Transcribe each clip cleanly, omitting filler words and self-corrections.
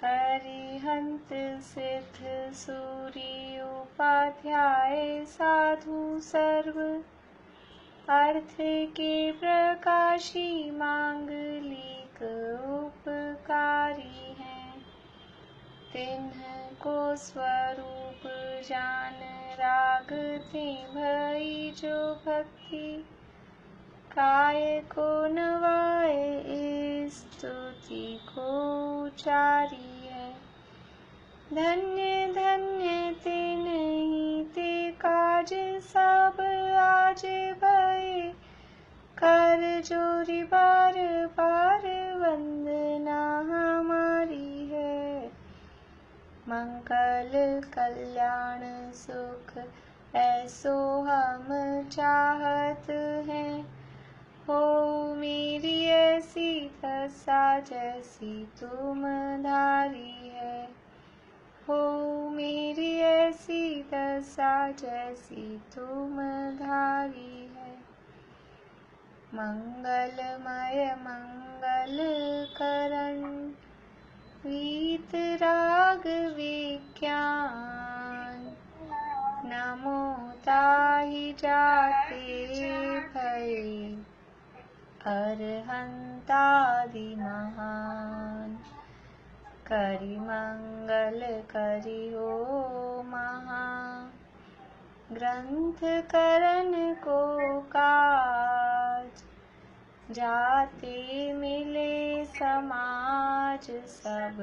अरिहंत सिद्ध सूरी उपाध्याय साधु सर्व अर्थ के प्रकाशी मांगलिक उपकारी हैं। तिन्ह को स्वरूप जान राग ते भई जो भक्ति काय को नवाए स्तुति को उचारी है। धन्य धन्य ते नहीं ते काज सब आज भय कर जोरी बार बार वंदना हमारी है। मंगल कल्याण सुख ऐसो हम चाहत हैं। हो मेरी ऐसी दशा जैसी तुम धारी है। हो मेरी ऐसी दशा जैसी तुम धारी है। मंगलमय मंगल करण वीत राग विज्ञान नमो ताहि जाते भय अरहंतादि महान। करि मंगल करि हो महा ग्रंथ करन को काज। जाते मिले समाज सब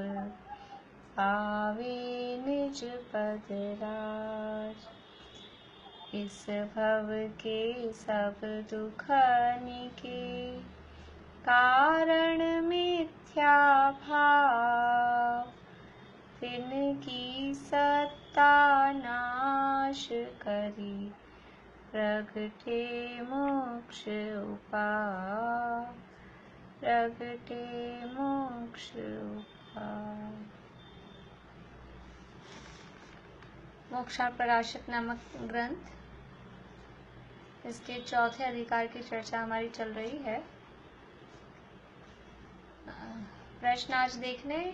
पावे निज पद राज। इस भव के सब दुखनि के कारण मिथ्या भाव। तिनकी सत्ता नाश करी प्रगटे मोक्ष उपाय। प्रगटे मोक्ष उपाय। मोक्षार्थ प्रकाशक नामक ग्रंथ, इसके चौथे अधिकार की चर्चा हमारी चल रही है। प्रश्न आज देखने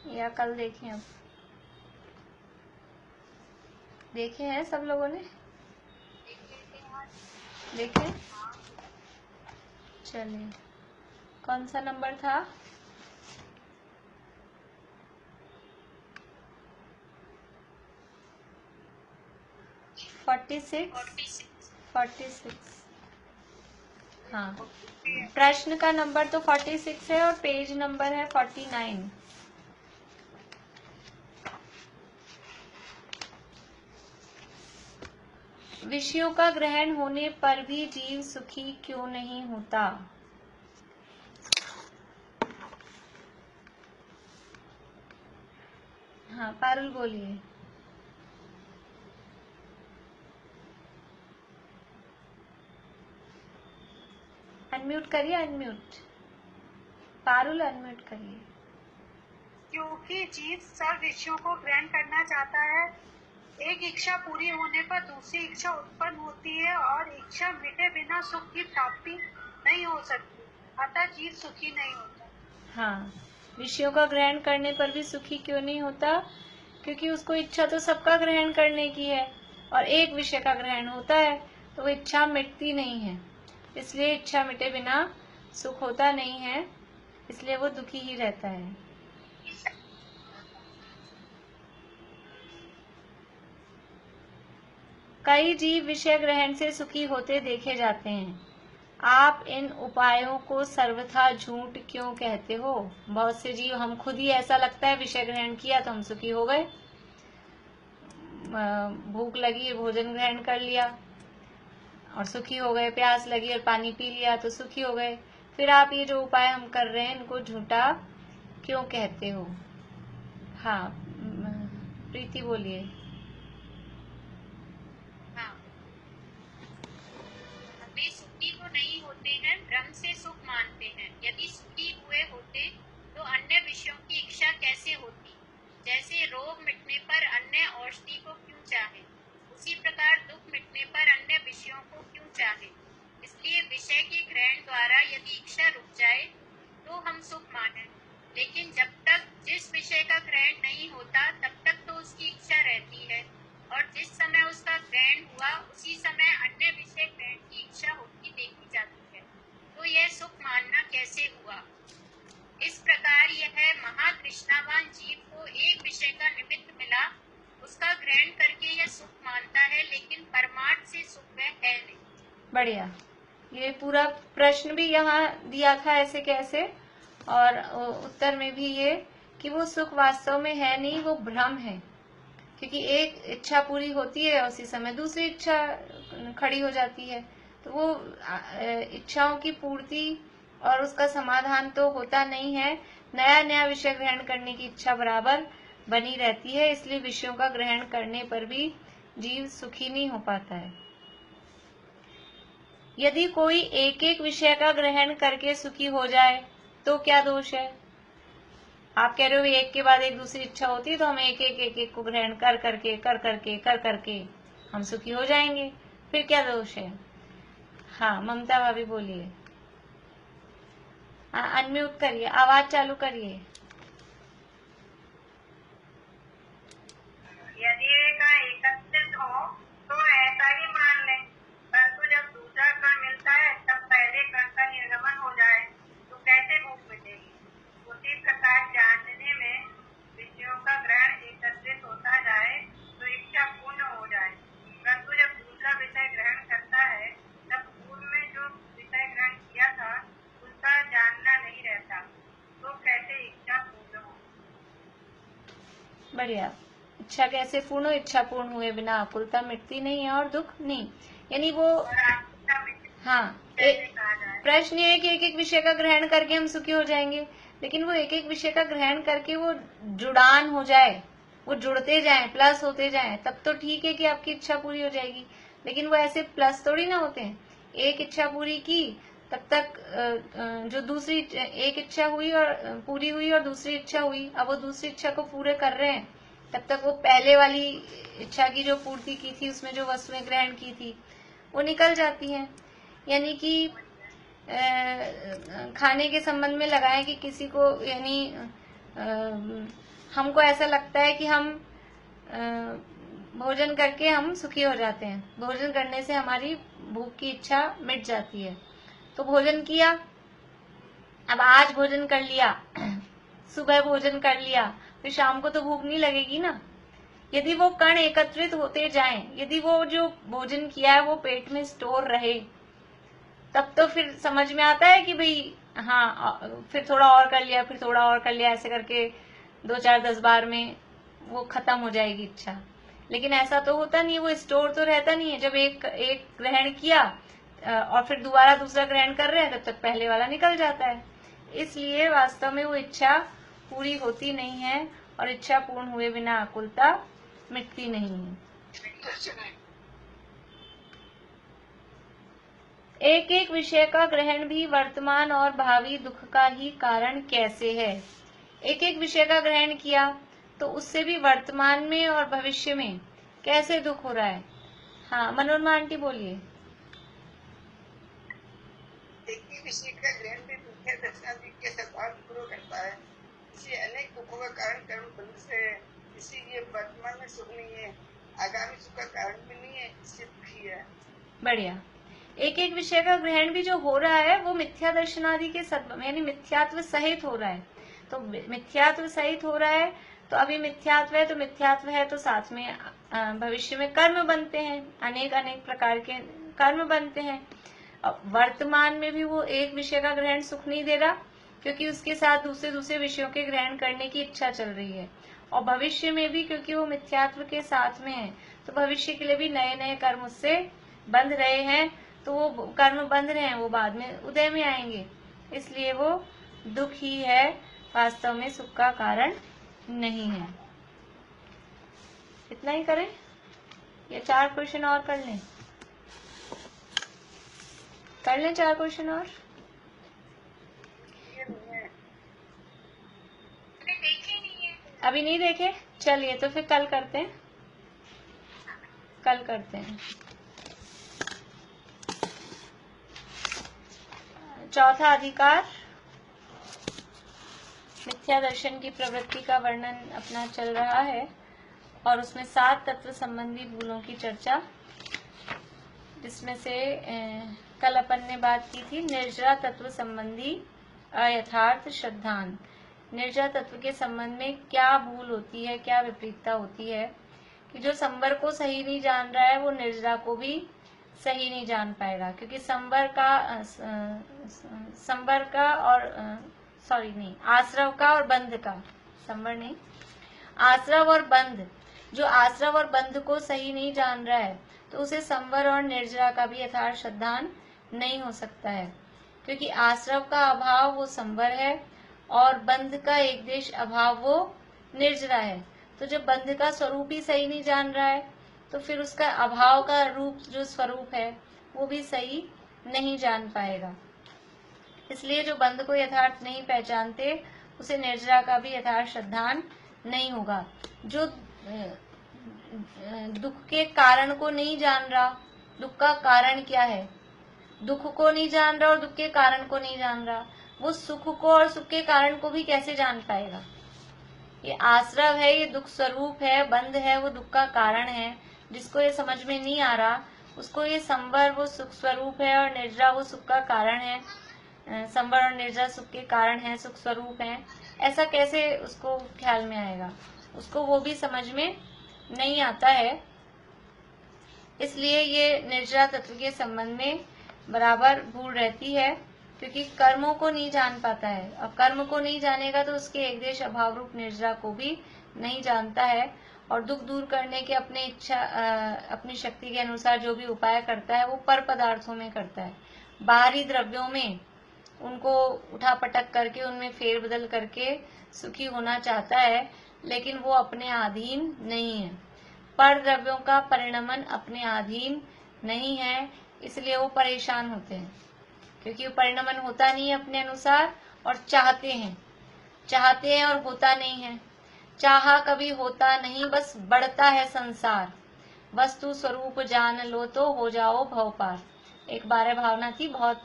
या कल देखें? अब देखे हैं सब लोगों ने? देखे? चलिए, कौन सा नंबर था? Forty six. हाँ, प्रश्न का नंबर तो 46 है और पेज नंबर है 49। विषयों का ग्रहण होने पर भी जीव सुखी क्यों नहीं होता? हाँ, पारुल बोलिए। अनम्यूट करिए, अनम्यूट। पारुल अनम्यूट करिए। क्योंकि जीव सब विषयों को ग्रहण करना चाहता है। एक इच्छा पूरी होने पर दूसरी इच्छा उत्पन्न होती है और इच्छा मिटे बिना सुख की प्राप्ति नहीं हो सकती, अतः जीव सुखी नहीं होता। हाँ, विषयों का ग्रहण करने पर भी सुखी क्यों नहीं होता? क्योंकि उसको इच्छा तो सबका ग्रहण करने की है और एक विषय का ग्रहण होता है तो वो इच्छा मिटती नहीं है। इसलिए इच्छा मिटे बिना सुख होता नहीं है, इसलिए वो दुखी ही रहता है। कई जीव विषय ग्रहण से सुखी होते देखे जाते हैं। आप इन उपायों को सर्वथा झूठ क्यों कहते हो? बहुत से जीव, हम खुद ही ऐसा लगता है विषय ग्रहण किया तो हम सुखी हो गए। भूख लगी, भोजन ग्रहण कर लिया और सुखी हो गए। प्यास लगी और पानी पी लिया तो सुखी हो गए। फिर आप ये जो उपाय हम कर रहे हैं इनको झूठा क्यों कहते हो? हाँ, प्रीति बोलिए। हाँ, वे सुखी तो नहीं होते हैं, भ्रम से सुख मानते हैं। यदि सुखी हुए होते तो अन्य विषयों की इच्छा कैसे होती? जैसे रोग मिटने पर अन्य औषधि को क्यों चाहे, उसी प्रकार दुख मिटने पर अन्य विषयों को क्यों चाहे। इसलिए विषय के ग्रहण द्वारा यदि इच्छा रुक जाए तो हम सुख माने, लेकिन जब तक जिस विषय का बढ़िया। ये पूरा प्रश्न भी यहाँ दिया था ऐसे कैसे, और उत्तर में भी ये कि वो सुख वास्तव में है नहीं, वो भ्रम है। क्योंकि एक इच्छा पूरी होती है, उसी समय दूसरी इच्छा खड़ी हो जाती है। तो वो इच्छाओं की पूर्ति और उसका समाधान तो होता नहीं है, नया नया विषय ग्रहण करने की इच्छा बराबर बनी रहती है। इसलिए विषयों का ग्रहण करने पर भी जीव सुखी नहीं हो पाता है। यदि कोई एक एक विषय का ग्रहण करके सुखी हो जाए तो क्या दोष है? आप कह रहे हो एक के बाद एक दूसरी इच्छा होती है, तो हम एक एक को ग्रहण कर करके हम सुखी हो जाएंगे, फिर क्या दोष है? हाँ, ममता भाभी बोलिए। अनम्यूट करिए, आवाज चालू करिए। यदि एक एकत्रित हो तो ऐसा ही मान लें, परंतु जब दूसरा कण मिलता है तब पहले कण का निर्गमन हो जाए तो कैसे भूख मिटेगी? उसी प्रकार जानने में विषयों का ग्रहण एकत्रित होता जाए तो इच्छा पूर्ण हो जाए, परंतु जब दूसरा विषय ग्रहण करता है तब पूर्व में जो विषय ग्रहण किया था उसका जानना नहीं रहता, तो कैसे इच्छा पूर्ण हो? बढ़िया। इच्छा कैसे पूर्ण हो? इच्छा पूर्ण हुए बिना आकुलता मिटती नहीं है और दुख नहीं। यानी वो हाँ, प्रश्न ये है कि एक एक विषय का ग्रहण करके हम सुखी हो जाएंगे, लेकिन वो एक एक विषय का ग्रहण करके वो जुड़ान हो जाए, वो जुड़ते जाएं, प्लस होते जाएं, तब तो ठीक है कि आपकी इच्छा पूरी हो जाएगी। लेकिन वो ऐसे प्लस थोड़ी ना होते हैं। एक इच्छा पूरी की तब तक जो दूसरी एक इच्छा हुई और पूरी हुई और दूसरी इच्छा हुई, अब वो दूसरी इच्छा को पूरे कर रहे हैं, तब तक वो पहले वाली इच्छा की जो पूर्ति की थी, उसमें जो वस्तुएं ग्रहण की थी वो निकल जाती हैं। यानी कि खाने के संबंध में लगाएं कि किसी को, यानी हमको ऐसा लगता है कि हम भोजन करके हम सुखी हो जाते हैं, भोजन करने से हमारी भूख की इच्छा मिट जाती है। तो भोजन किया, अब आज भोजन कर लिया, सुबह भोजन कर लिया, फिर शाम को तो भूख नहीं लगेगी ना। यदि वो कण एकत्रित होते जाएं, यदि वो जो भोजन किया है वो पेट में स्टोर रहे, तब तो फिर समझ में आता है कि भाई हाँ, फिर थोड़ा और कर लिया, फिर थोड़ा और कर लिया, ऐसे करके 2 4 10 बार में वो खत्म हो जाएगी इच्छा। लेकिन ऐसा तो होता नहीं है, वो स्टोर तो रहता नहीं है। जब एक ग्रहण किया और फिर दोबारा दूसरा ग्रहण कर रहे हैं, तब तक पहले वाला निकल जाता है। इसलिए वास्तव में वो इच्छा पूरी होती नहीं है और इच्छा पूर्ण हुए बिना आकुलता मिटती नहीं है। एक एक विषय का ग्रहण भी वर्तमान और भावी दुख का ही कारण कैसे है? एक एक विषय का ग्रहण किया तो उससे भी वर्तमान में और भविष्य में कैसे दुख हो रहा है? हाँ, मनोरमा आंटी बोलिए। एक ही विषय का ग्रहण भी मिथ्या दर्शनादि के सद्भाव पूर्व करता है, इसे अनेक दुखों का कारण कर्म बंध से है, इसीलिए वर्तमान में सुख नहीं है, आगामी सुख का कारण भी नहीं है, इससे दुखी है। बढ़िया। एक एक विषय का ग्रहण भी जो हो रहा है वो मिथ्या दर्शनादि के सद्भाव यानी मिथ्यात्व सहित हो रहा है। तो मिथ्यात्व सहित हो रहा है, तो अभी मिथ्यात्व है, तो मिथ्यात्व है तो साथ में भविष्य में कर्म बनते हैं, अनेक अनेक प्रकार के कर्म बनते हैं। वर्तमान में भी वो एक विषय का ग्रहण सुख नहीं दे रहा, क्योंकि उसके साथ दूसरे विषयों के ग्रहण करने की इच्छा चल रही है। और भविष्य में भी क्योंकि वो मिथ्यात्व के साथ में है, तो भविष्य के लिए भी नए नए कर्म उससे बंध रहे हैं। तो वो कर्म बंध रहे हैं, वो बाद में उदय में आएंगे, इसलिए वो दुख ही है, वास्तव में सुख का कारण नहीं है। इतना ही करें या 4 क्वेश्चन और कर लें? 4 क्वेश्चन और। अभी नहीं देखे? चलिए तो फिर कल करते हैं, कल करते हैं। चौथा अधिकार, मिथ्या दर्शन की प्रवृत्ति का वर्णन अपना चल रहा है और उसमें 7 तत्व संबंधी भूलों की चर्चा, जिसमें से कल अपन ने बात की थी निर्जरा तत्व संबंधी अयथार्थ श्रद्धांत। निर्जरा तत्व के संबंध में क्या भूल होती है, क्या विपरीतता होती है कि जो संवर को सही नहीं जान रहा है वो निर्जरा को भी सही नहीं जान पाएगा, क्योंकि संवर का और आश्रव का और बंध का, संवर नहीं, आश्रव और बंध, जो आश्रव और बंध को सही नहीं जान रहा है तो उसे संवर और निर्जरा का भी यथार्थ श्रद्धान नहीं हो सकता है, क्योंकि आश्रव का अभाव वो संवर है और बंध का एक देश अभाव वो निर्जरा है। तो जब बंध का स्वरूप ही सही नहीं जान रहा है तो फिर उसका अभाव का रूप जो स्वरूप है वो भी सही नहीं जान पाएगा। इसलिए जो बंध को यथार्थ नहीं पहचानते उसे निर्जरा का भी यथार्थ श्रद्धान नहीं होगा। जो दुख के कारण को नहीं जान रहा, दुख का कारण क्या है, दुख को नहीं जान रहा और दुख के कारण को नहीं जान रहा, वो सुख को और सुख के कारण को भी कैसे जान पाएगा। ये आश्रव है, ये दुख स्वरूप है, बंध है, वो दुख का कारण है। जिसको ये समझ में नहीं आ रहा उसको ये संवर वो सुख स्वरूप है और निर्जरा वो सुख का कारण है, संवर और निर्जरा सुख के कारण है, सुख स्वरूप है, ऐसा कैसे उसको ख्याल में आएगा। उसको वो भी समझ में नहीं आता है। इसलिए ये निर्जरा तत्व के संबंध में बराबर भूल रहती है, क्योंकि कर्मों को नहीं जान पाता है। अब कर्म को नहीं जानेगा तो उसके एक देश अभाव रूप निर्जरा को भी नहीं जानता है और दुख दूर करने के अपनी शक्ति के अनुसार जो भी उपाय करता है वो पर पदार्थों में करता है। बाहरी द्रव्यों में उनको उठा पटक करके उनमें फेरबदल करके सुखी होना चाहता है, लेकिन वो अपने अधीन नहीं है। पर द्रव्यों का परिणमन अपने अधीन नहीं है, इसलिए वो परेशान होते हैं, क्योंकि वो परिणमन होता नहीं है अपने अनुसार और चाहते हैं और होता नहीं है। चाहा कभी होता नहीं, बस बढ़ता है संसार, वस्तु स्वरूप जान लो तो हो जाओ भव पार। एक बारह भावना थी, बहुत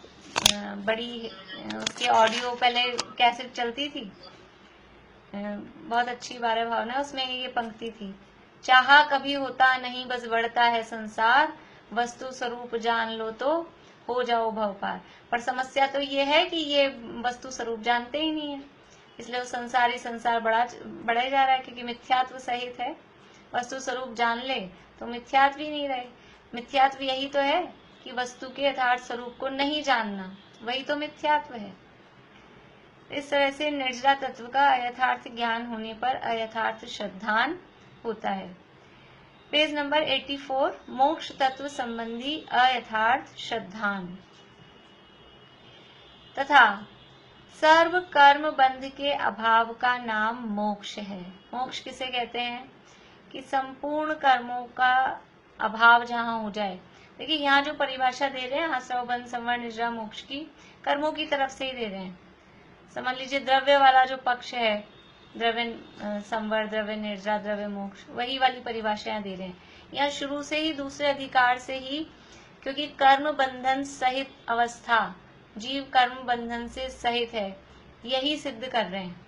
बड़ी, उसकी ऑडियो पहले कैसेट चलती थी, बहुत अच्छी बारह भावना, उसमें ये पंक्ति थी, चाहा कभी होता नहीं, बस बढ़ता है संसार, वस्तु स्वरूप जान लो तो हो जाओ भव पार। पर समस्या तो ये है कि ये वस्तु स्वरूप जानते ही नहीं है, इसलिए वो संसार बढ़े जा रहा है, क्योंकि मिथ्यात्व सहित है। वस्तु स्वरूप जान ले तो मिथ्यात्व ही नहीं रहे। मिथ्यात्व यही तो है कि वस्तु के यथार्थ स्वरूप को नहीं जानना, वही तो मिथ्यात्व है। इस तरह से निर्जरा तत्व का अयथार्थ ज्ञान होने पर अयथार्थ श्रद्धान होता है। पेज नंबर 84, मोक्ष तत्व संबंधी अयथार्थ श्रद्धान। तथा सर्व कर्म बंध के अभाव का नाम मोक्ष है। मोक्ष किसे कहते हैं कि संपूर्ण कर्मों का अभाव जहाँ हो जाए। देखिए यहाँ जो परिभाषा दे रहे हैं आश्रव बंध संवर निर्जरा मोक्ष की, कर्मों की तरफ से ही दे रहे हैं। समझ लीजिए द्रव्य वाला जो पक्ष है, द्रव्य संवर, द्रव्य निर्जरा, द्रव्य मोक्ष, वही वाली परिभाषाएं दे रहे हैं। यहाँ शुरू से ही दूसरे अधिकार से ही, क्योंकि कर्म बंधन सहित अवस्था, जीव कर्म बंधन से सहित है, यही सिद्ध कर रहे हैं।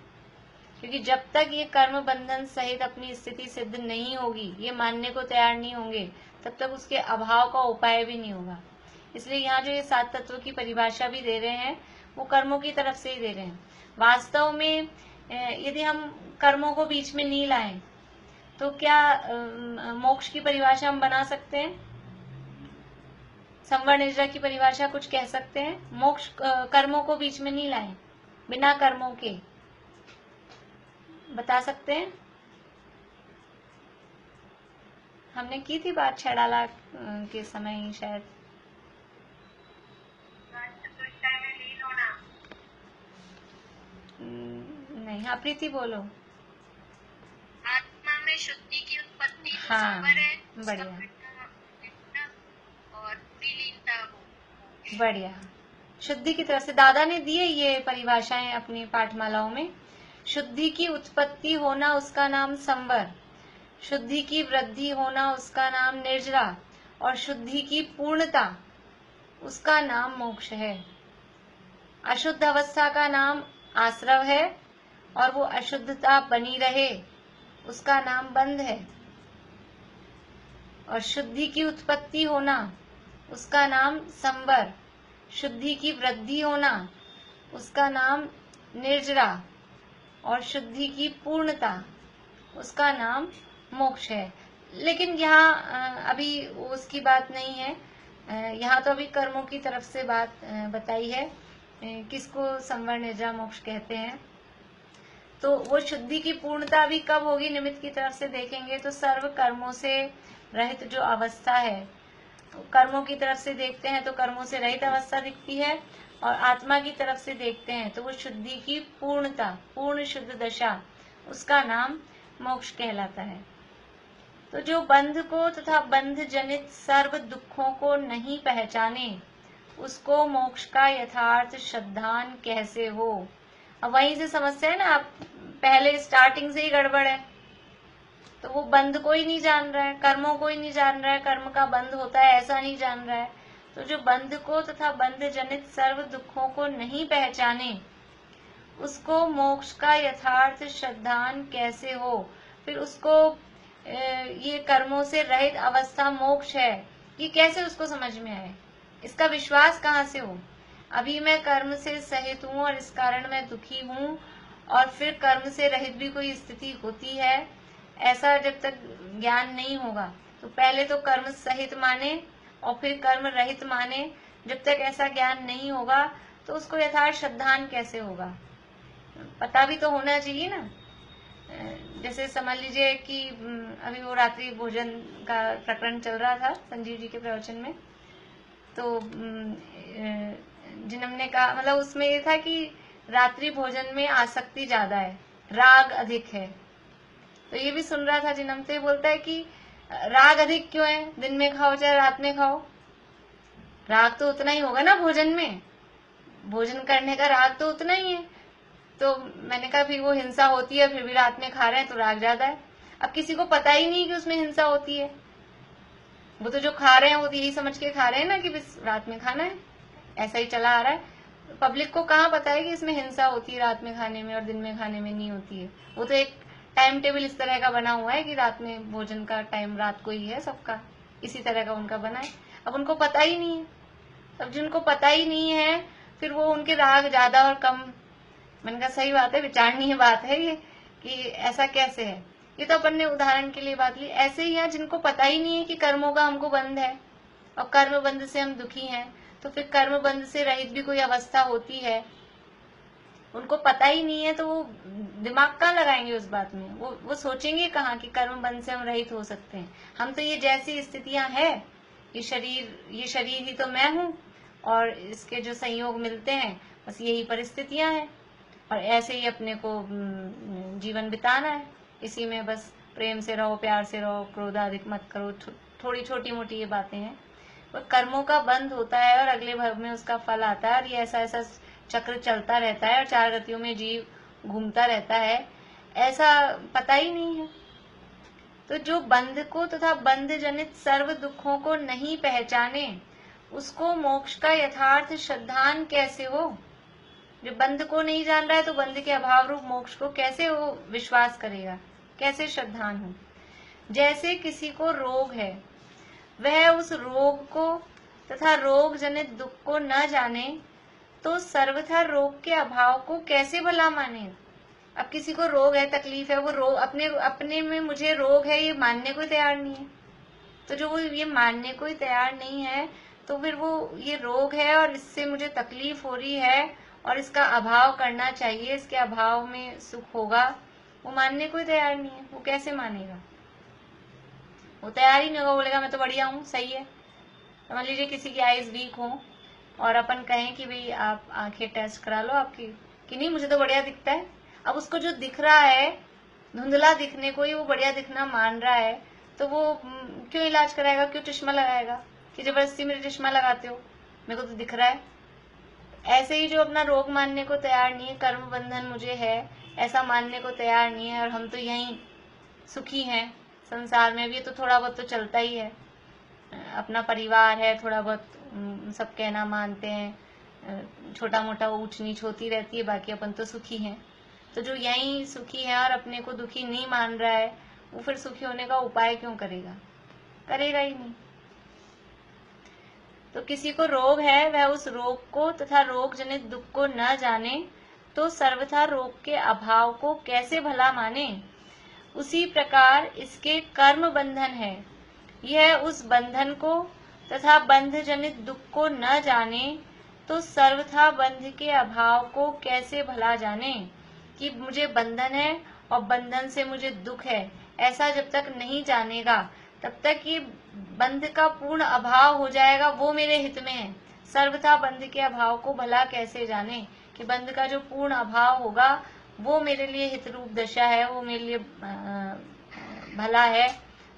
क्योंकि जब तक ये कर्म बंधन सहित अपनी स्थिति सिद्ध नहीं होगी, ये मानने को तैयार नहीं होंगे, तब तक उसके अभाव का उपाय भी नहीं होगा। इसलिए यहाँ जो ये 7 तत्वों की परिभाषा भी दे रहे हैं वो कर्मों की तरफ से ही दे रहे हैं। वास्तव में यदि हम कर्मों को बीच में नहीं लाएं तो क्या मोक्ष की परिभाषा हम बना सकते हैं? संवर निर्जरा की परिभाषा कुछ कह सकते हैं? मोक्ष कर्मों को बीच में नहीं लाएं, बिना कर्मों के बता सकते हैं? हमने की थी बात छड़ाला के समय ही शायद। नहीं, हाँ प्रीति बोलो। आत्मा में शुद्धि की उत्पत्ति तो हाँ, संवर है, बढ़िया और विलीनता हो। बढ़िया। शुद्धि की तरफ से दादा ने दिए ये परिभाषाएं अपनी पाठमालाओं में। शुद्धि की उत्पत्ति होना उसका नाम संवर, शुद्धि की वृद्धि होना उसका नाम निर्जरा, और शुद्धि की पूर्णता उसका नाम मोक्ष है। अशुद्ध अवस्था का नाम आश्रव है और वो अशुद्धता बनी रहे उसका नाम बंध है। और शुद्धि की उत्पत्ति होना उसका नाम संवर, शुद्धि की वृद्धि होना उसका नाम निर्जरा, और शुद्धि की पूर्णता उसका नाम मोक्ष है। लेकिन यहाँ अभी उसकी बात नहीं है। यहाँ तो अभी कर्मों की तरफ से बात बताई है, किसको संवर निर्जरा मोक्ष कहते हैं। तो वो शुद्धि की पूर्णता अभी कब होगी, निमित्त की तरफ से देखेंगे तो सर्व कर्मों से रहित जो अवस्था है, तो कर्मों की तरफ से देखते हैं तो कर्मों से रहित अवस्था दिखती है, और आत्मा की तरफ से देखते हैं तो वो शुद्धि की पूर्णता, पूर्ण शुद्ध दशा, उसका नाम मोक्ष कहलाता है। तो जो बंध को तथा बंध जनित सर्व दुखों को नहीं पहचाने, उसको मोक्ष का यथार्थ श्रद्धान कैसे हो। अब वहीं से समस्या है ना, आप पहले स्टार्टिंग से ही गड़बड़ है, तो वो बंध को ही नहीं जान रहा है, कर्मों को ही नहीं जान रहा है, कर्म का बंध होता है ऐसा नहीं जान रहा है। तो जो बंध को तथा बंध जनित सर्व दुखों को नहीं पहचाने, उसको मोक्ष का यथार्थ श्रद्धान कैसे हो। फिर उसको ये कर्मों से रहित अवस्था मोक्ष है, ये कैसे उसको समझ में आए, इसका विश्वास कहाँ से हो। अभी मैं कर्म से सहित हूँ और इस कारण मैं दुखी हूँ, और फिर कर्म से रहित भी कोई स्थिति होती है, ऐसा जब तक ज्ञान नहीं होगा, तो पहले तो कर्म सहित माने और फिर कर्म रहित माने। जब तक ऐसा ज्ञान नहीं होगा तो उसको यथार्थ श्रद्धान कैसे होगा, पता भी तो होना चाहिए ना। जैसे समझ लीजिए कि अभी वो रात्रि भोजन का प्रकरण चल रहा था संजीव जी के प्रवचन में, तो जिन्होंने कहा, मतलब उसमें ये था कि रात्रि भोजन में आसक्ति ज्यादा है, राग अधिक है। तो ये भी सुन रहा था जिनम, तो ये बोलता है कि राग अधिक क्यों है, दिन में खाओ चाहे रात में खाओ, राग तो उतना ही होगा ना भोजन में, भोजन करने का राग तो उतना ही है। तो मैंने कहा फिर वो हिंसा होती है, फिर भी रात में खा रहे हैं तो राग ज्यादा है। अब किसी को पता ही नहीं कि उसमें हिंसा होती है, वो तो जो खा रहे हैं वो तो यही समझ के खा रहे हैं ना कि बस रात में खाना है, ऐसा ही चला आ रहा है। पब्लिक को कहाँ पता है कि इसमें हिंसा होती है रात में खाने में और दिन में खाने में नहीं होती है। वो तो एक टाइम टेबल इस तरह का बना हुआ है कि रात में भोजन का टाइम रात को ही है सबका, इसी तरह का उनका बना है। अब उनको पता ही नहीं है, अब जिनको पता ही नहीं है फिर वो उनके राग ज्यादा और कम। मैंने कहा सही बात है, विचारणीय बात है ये कि ऐसा कैसे है। ये तो अपन ने उदाहरण के लिए बात ली। ऐसे ही है जिनको पता ही नहीं है कि कर्मों का हमको बंध है और कर्म बंध से हम दुखी हैं, तो फिर कर्म बंध से रहित भी कोई अवस्था होती है, उनको पता ही नहीं है, तो वो दिमाग कहाँ लगाएंगे उस बात में, वो सोचेंगे कहाँ कि कर्म बंध से हम रहित हो सकते हैं। हम तो ये जैसी स्थितियां है, ये शरीर ही तो मैं हूँ और इसके जो संयोग मिलते हैं बस यही परिस्थितियां हैं, और ऐसे ही अपने को जीवन बिताना है, इसी में बस प्रेम से रहो, प्यार से रहो, क्रोध अधिक मत करो, थोड़ी छोटी मोटी ये बातें हैं। वो कर्मों का बंध होता है और अगले भव में उसका फल आता है, और ये ऐसा ऐसा चक्र चलता रहता है और चार गतियों में जीव घूमता रहता है, ऐसा पता ही नहीं है। तो जो बंध को तथा बंध जनित सर्व दुखों को नहीं पहचाने, उसको मोक्ष का यथार्थ श्रद्धान कैसे हो। जो बंध को नहीं जान रहा है तो बंध के अभाव रूप मोक्ष को कैसे वो विश्वास करेगा, कैसे श्रद्धान हो। जैसे किसी को रोग है, वह उस रोग को तथा रोग जनित दुख को न जाने तो सर्वथा रोग के अभाव को कैसे भला माने। अब किसी को रोग है, तकलीफ है, वो रोग अपने में मुझे रोग है ये मानने को तैयार नहीं है। तो जो वो ये मानने को ही तैयार नहीं है, तो फिर वो ये रोग है और इससे मुझे तकलीफ हो रही है और इसका अभाव करना चाहिए, इसके अभाव में सुख होगा, वो मानने को ही तैयार नहीं है। वो कैसे मानेगा, वो तैयार ही नहीं होगा, बोलेगा मैं तो बढ़िया हूँ, सही है। समझ लीजिए किसी की आईज वीक हो और अपन कहें कि भाई आप आंखें टेस्ट करा लो आपकी, कि नहीं मुझे तो बढ़िया दिखता है। अब उसको जो दिख रहा है, धुंधला दिखने को ही वो बढ़िया दिखना मान रहा है, तो वो क्यों इलाज कराएगा, क्यों चश्मा लगाएगा कि जबरदस्ती मेरे चश्मा लगाते हो, मेरे को तो दिख रहा है। ऐसे ही जो अपना रोग मानने को तैयार नहीं है, कर्म बंधन मुझे है ऐसा मानने को तैयार नहीं है, और हम तो यहीं सुखी हैं संसार में भी, तो थोड़ा बहुत तो चलता ही है, अपना परिवार है, थोड़ा बहुत सब कहना मानते हैं, छोटा मोटा ऊंच नीच होती रहती है, बाकी अपन तो सुखी हैं। तो जो यहीं सुखी है और अपने को दुखी नहीं मान रहा है, वो फिर सुखी होने का उपाय क्यों करेगा, करेगा ही नहीं। तो किसी को रोग है, वह उस रोग को तथा रोग जनित दुख को न जाने तो सर्वथा रोग के अभाव को कैसे भला माने। उसी प्रकार इसके कर्म बंधन है, यह उस बंधन को तथा बंध जनित दुख को न जाने तो सर्वथा बंध के अभाव को कैसे भला जाने। कि मुझे बंधन है और बंधन से मुझे दुख है, ऐसा जब तक नहीं जानेगा तब तक ये बंध का पूर्ण अभाव हो जाएगा, वो मेरे हित में है। सर्वथा बंध के अभाव को भला कैसे जाने, कि बंध का जो पूर्ण अभाव होगा वो मेरे लिए हित रूप दशा है, वो मेरे लिए भला है,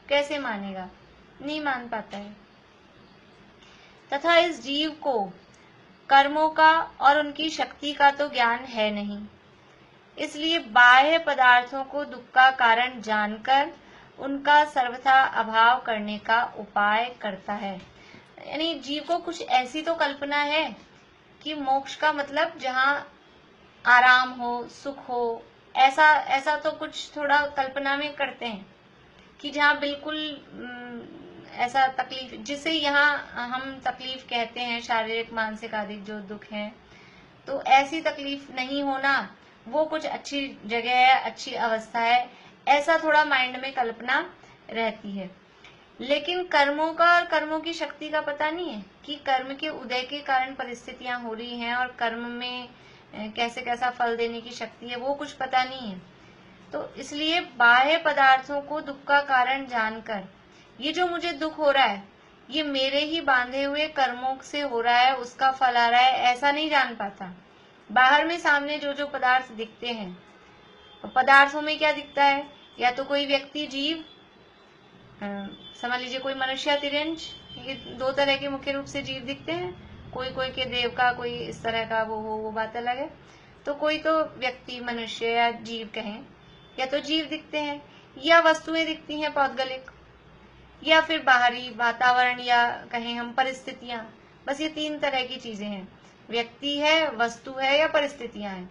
कैसे मानेगा, नहीं मान पाता है। तथा इस जीव को कर्मों का और उनकी शक्ति का तो ज्ञान है नहीं, इसलिए बाह्य पदार्थों को दुख का कारण जानकर उनका सर्वथा अभाव करने का उपाय करता है। यानी जीव को कुछ ऐसी तो कल्पना है कि मोक्ष का मतलब जहाँ आराम हो, सुख हो, ऐसा तो कुछ थोड़ा कल्पना में करते हैं कि जहाँ बिल्कुल ऐसा तकलीफ, जिसे यहाँ हम तकलीफ कहते हैं, शारीरिक मानसिक आदि जो दुख है, तो ऐसी तकलीफ नहीं होना वो कुछ अच्छी जगह है, अच्छी अवस्था है, ऐसा थोड़ा माइंड में कल्पना रहती है। लेकिन कर्मों का और कर्मों की शक्ति का पता नहीं है कि कर्म के उदय के कारण परिस्थितियां हो रही हैं और कर्म में कैसे कैसा फल देने की शक्ति है, वो कुछ पता नहीं है। तो इसलिए बाह्य पदार्थों को दुख का कारण जानकर, ये जो मुझे दुख हो रहा है ये मेरे ही बांधे हुए कर्मों से हो रहा है, उसका फल आ रहा है, ऐसा नहीं जान पाता। बाहर में सामने जो जो पदार्थ दिखते हैं, तो पदार्थों में क्या दिखता है, या तो कोई व्यक्ति जीव, समझ लीजिए कोई मनुष्य तिरंज, ये दो तरह के मुख्य रूप से जीव दिखते हैं। कोई कोई के देव का, कोई इस तरह का, वो बात अलग है। तो कोई तो व्यक्ति मनुष्य या जीव कहें, या तो जीव दिखते हैं, या वस्तुएं दिखती हैं पौद्गलिक, या फिर बाहरी वातावरण, या कहें हम परिस्थितियां। बस ये तीन तरह की चीजें हैं, व्यक्ति है, वस्तु है, या परिस्थितियां हैं।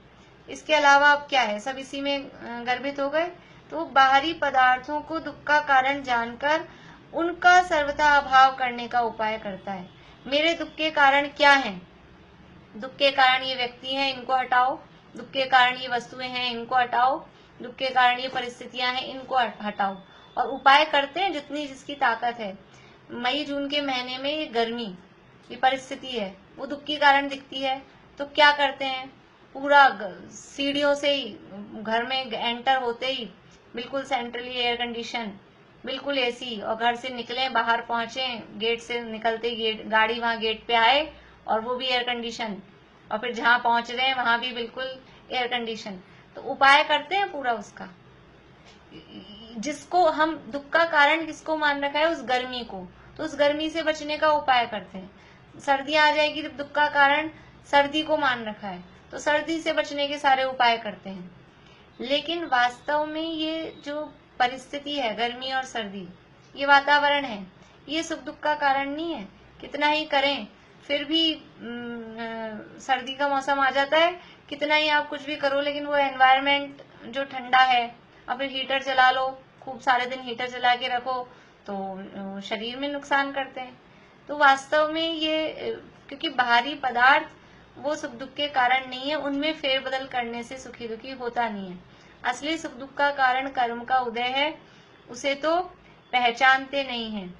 इसके अलावा अब क्या है, सब इसी में गर्भित हो गए। तो बाहरी पदार्थों को दुख का कारण जानकर उनका सर्वथा अभाव करने का उपाय करता है। मेरे दुख के कारण क्या हैं? दुख के कारण ये व्यक्ति हैं, इनको हटाओ। दुख के कारण ये वस्तुएं हैं, इनको हटाओ। दुख के कारण ये परिस्थितियां हैं, इनको हटाओ। और उपाय करते हैं जितनी जिसकी ताकत है। मई जून के महीने में ये गर्मी, ये परिस्थिति है, वो दुख के कारण दिखती है। तो क्या करते हैं, पूरा सीढ़ियों से ही घर में एंटर होते ही बिल्कुल सेंट्रली एयर कंडीशन, बिल्कुल एसी, और घर से निकले, बाहर पहुंचे, गेट से निकलते गेट, गाड़ी वहां गेट पे आए और वो भी एयर कंडीशन, और फिर जहां पहुंच रहे हैं वहां भी बिल्कुल एयर कंडीशन। तो उपाय करते हैं पूरा उसका, जिसको हम दुख का कारण किसको मान रखा है, उस गर्मी को, तो उस गर्मी से बचने का उपाय करते हैं। सर्दियां आ जाएगी तो दुख का कारण सर्दी को मान रखा है, तो सर्दी से बचने के सारे उपाय करते हैं। लेकिन वास्तव में ये जो परिस्थिति है, गर्मी और सर्दी, ये वातावरण है, ये सुख दुख का कारण नहीं है। कितना ही करें फिर भी सर्दी का मौसम आ जाता है, कितना ही आप कुछ भी करो, लेकिन वो एनवायरनमेंट जो ठंडा है, और फिर हीटर चला लो, खूब सारे दिन हीटर चला के रखो, तो शरीर में नुकसान करते हैं। तो वास्तव में ये, क्योंकि बाहरी पदार्थ वो सुख दुख के कारण नहीं है, उनमें फेरबदल करने से सुखी दुखी होता नहीं है। असली सुख दुख का कारण कर्म का उदय है, उसे तो पहचानते नहीं हैं।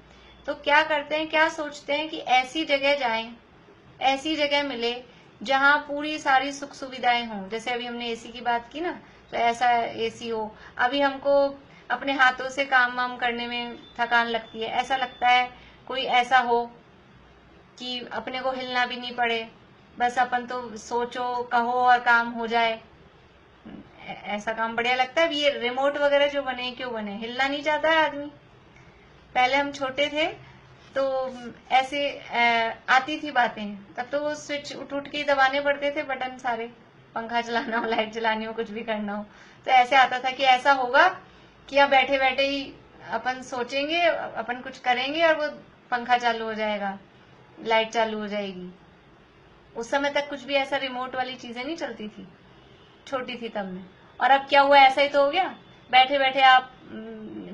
तो क्या करते हैं, क्या सोचते हैं कि ऐसी जगह जाएं, ऐसी जगह मिले जहां पूरी सारी सुख सुविधाएं हों। जैसे अभी हमने एसी की बात की ना, तो ऐसा एसी हो। अभी हमको अपने हाथों से काम वाम करने में थकान लगती है, ऐसा लगता है कोई ऐसा हो कि अपने को हिलना भी नहीं पड़े, बस अपन तो सोचो, कहो और काम हो जाए। ऐसा काम बढ़िया लगता है। ये रिमोट वगैरह जो बने, क्यों बने, हिलना नहीं चाहता है आदमी। पहले हम छोटे थे तो ऐसे आती थी बातें, तब तो वो स्विच उठ उठ के दबाने पड़ते थे बटन सारे, पंखा चलाना हो, लाइट चलानी हो, कुछ भी करना हो, तो ऐसे आता था कि ऐसा होगा कि अब बैठे बैठे ही अपन सोचेंगे, अपन कुछ करेंगे और वो पंखा चालू हो जाएगा, लाइट चालू हो जाएगी। उस समय तक कुछ भी ऐसा रिमोट वाली चीजें नहीं चलती थी, छोटी थी तब मैं। और अब क्या हुआ, ऐसा ही तो हो गया, बैठे बैठे आप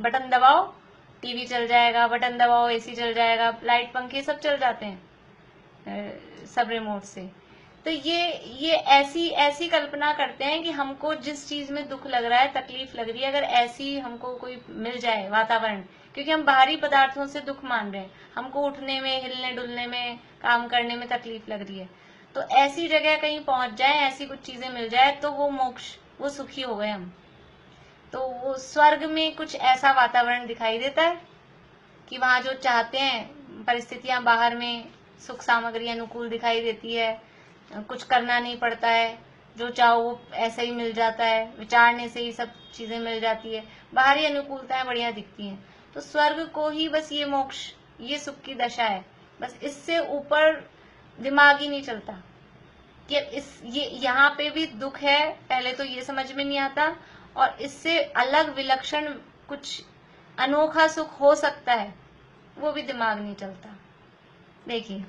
बटन दबाओ, टीवी चल जाएगा, बटन दबाओ, एसी चल जाएगा, लाइट पंखे सब चल जाते हैं सब रिमोट से। तो ये ऐसी ऐसी कल्पना करते हैं कि हमको जिस चीज में दुख लग रहा है, तकलीफ लग रही है, अगर ऐसी हमको कोई मिल जाए वातावरण, क्योंकि हम बाहरी पदार्थों से दुख मान रहे हैं, हमको उठने में, हिलने डुलने में, काम करने में तकलीफ लग रही है, तो ऐसी जगह कहीं पहुंच जाए, ऐसी कुछ चीजें मिल जाए तो वो मोक्ष, वो सुखी हो गए हम। तो वो स्वर्ग में कुछ ऐसा वातावरण दिखाई देता है कि वहां जो चाहते हैं परिस्थितियां, बाहर में सुख सामग्री अनुकूल दिखाई देती है, कुछ करना नहीं पड़ता है, जो चाहो वो ऐसा ही मिल जाता है, विचारने से ही सब चीजें मिल जाती है, बाहरी अनुकूलताएं बढ़िया दिखती हैं। तो स्वर्ग को ही बस ये मोक्ष, ये सुख की दशा है, बस इससे ऊपर दिमाग ही नहीं चलता कि ये यहाँ पे भी दुख है, पहले तो ये समझ में नहीं आता, और इससे अलग विलक्षण कुछ अनोखा सुख हो सकता है, वो भी दिमाग नहीं चलता। देखिए,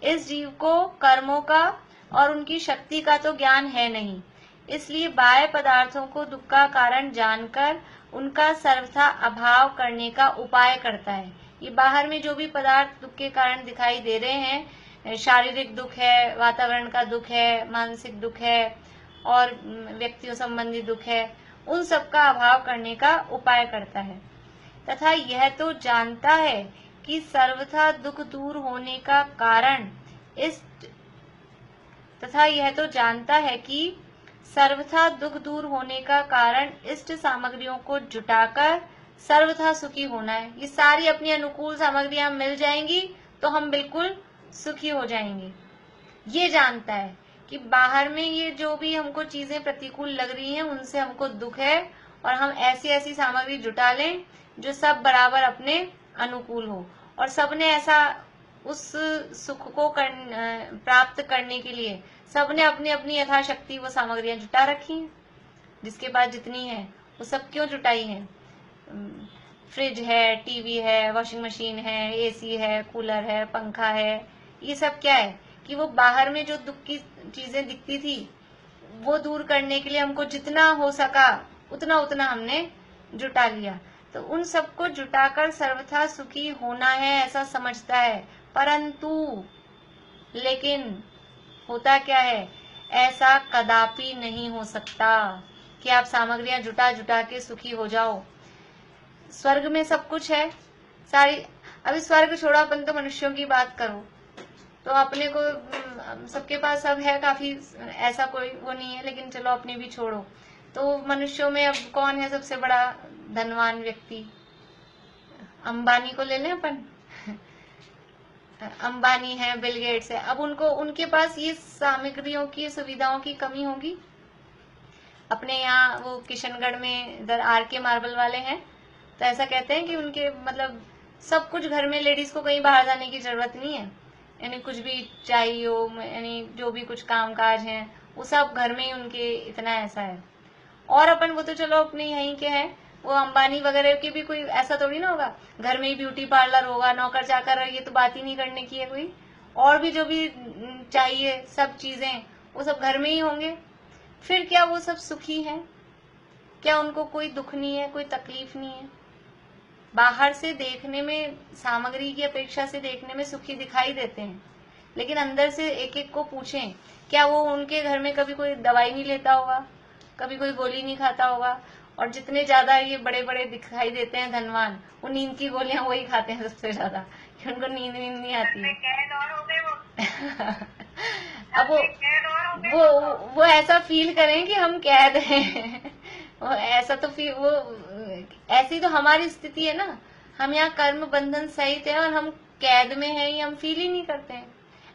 इस जीव को कर्मों का और उनकी शक्ति का तो ज्ञान है नहीं, इसलिए बाह्य पदार्थों को दुख का कारण जानकर उनका सर्वथा अभाव करने का उपाय करता है। ये बाहर में जो भी पदार्थ दुख के कारण दिखाई दे रहे हैं, शारीरिक दुख है, वातावरण का दुख है, मानसिक दुख है और व्यक्तियों संबंधी दुख है, उन सब का अभाव करने का उपाय करता है। तथा यह तो जानता है कि सर्वथा दुख दूर होने का कारण इष्ट सामग्रियों को जुटाकर सर्वथा सुखी होना है। ये सारी अपनी अनुकूल सामग्रियां मिल जाएंगी तो हम बिल्कुल सुखी हो जाएंगे। ये जानता है कि बाहर में ये जो भी हमको चीजें प्रतिकूल लग रही हैं, उनसे हमको दुख है, और हम ऐसी ऐसी सामग्री जुटा लें जो सब बराबर अपने अनुकूल हो, और सबने ऐसा उस सुख को प्राप्त करने के लिए सबने अपनी अपनी यथाशक्ति वो सामग्रियां जुटा रखी हैं। जिसके पास जितनी है वो सब क्यों जुटाई है? फ्रिज है, टीवी है, वॉशिंग मशीन है, एसी है, कूलर है, पंखा है, ये सब क्या है कि वो बाहर में जो दुख की चीजें दिखती थी वो दूर करने के लिए हमको जितना हो सका उतना उतना हमने जुटा लिया। तो उन सबको जुटाकर सर्वथा सुखी होना है ऐसा समझता है, परंतु लेकिन होता क्या है, ऐसा कदापि नहीं हो सकता कि आप सामग्रियां जुटा जुटा के सुखी हो जाओ। स्वर्ग में सब कुछ है, सारी, अभी स्वर्ग छोड़ो, अपन तो मनुष्यों की बात करो तो अपने को सबके पास सब है, काफी ऐसा कोई वो नहीं है, लेकिन चलो अपने भी छोड़ो तो मनुष्यों में अब कौन है सबसे बड़ा धनवान व्यक्ति? अंबानी को ले लें अपन। अंबानी है, बिल गेट्स है, अब उनके पास ये सामग्रियों की, सुविधाओं की कमी होगी। अपने यहाँ वो किशनगढ़ में इधर RK मार्बल वाले हैं, तो ऐसा कहते हैं कि उनके मतलब सब कुछ घर में, लेडीज को कहीं बाहर जाने की जरूरत नहीं है, यानी कुछ भी चाहिए हो, यानी जो भी कुछ काम काज है वो सब घर में ही उनके, इतना ऐसा है। और अपन वो तो चलो अपने यहीं के हैं, वो अंबानी वगैरह के भी कोई ऐसा थोड़ी ना होगा, घर में ही ब्यूटी पार्लर होगा, नौकर चाकर, ये तो बात ही नहीं करने की है कोई, और भी जो भी चाहिए सब चीजें वो सब घर में ही होंगे। फिर क्या वो सब सुखी हैं? क्या उनको कोई दुख नहीं है, कोई तकलीफ नहीं है? बाहर से देखने में, सामग्री की अपेक्षा से देखने में सुखी दिखाई देते हैं, लेकिन अंदर से एक एक को पूछें, क्या वो उनके घर में कभी कोई दवाई नहीं लेता होगा, कभी कोई गोली नहीं खाता होगा? और जितने ज्यादा ये बड़े बड़े दिखाई देते हैं धनवान, वो नींद की गोलियां वही खाते हैं सबसे ज्यादा, कि उनको नींद नहीं आती है। अब वो ऐसा फील करें कि हम कैद हैं। वो ऐसा तो फील, वो ऐसी तो हमारी स्थिति है ना, हम यहाँ कर्म बंधन सहित है और हम कैद में हैं, ये हम फील ही नहीं करते हैं।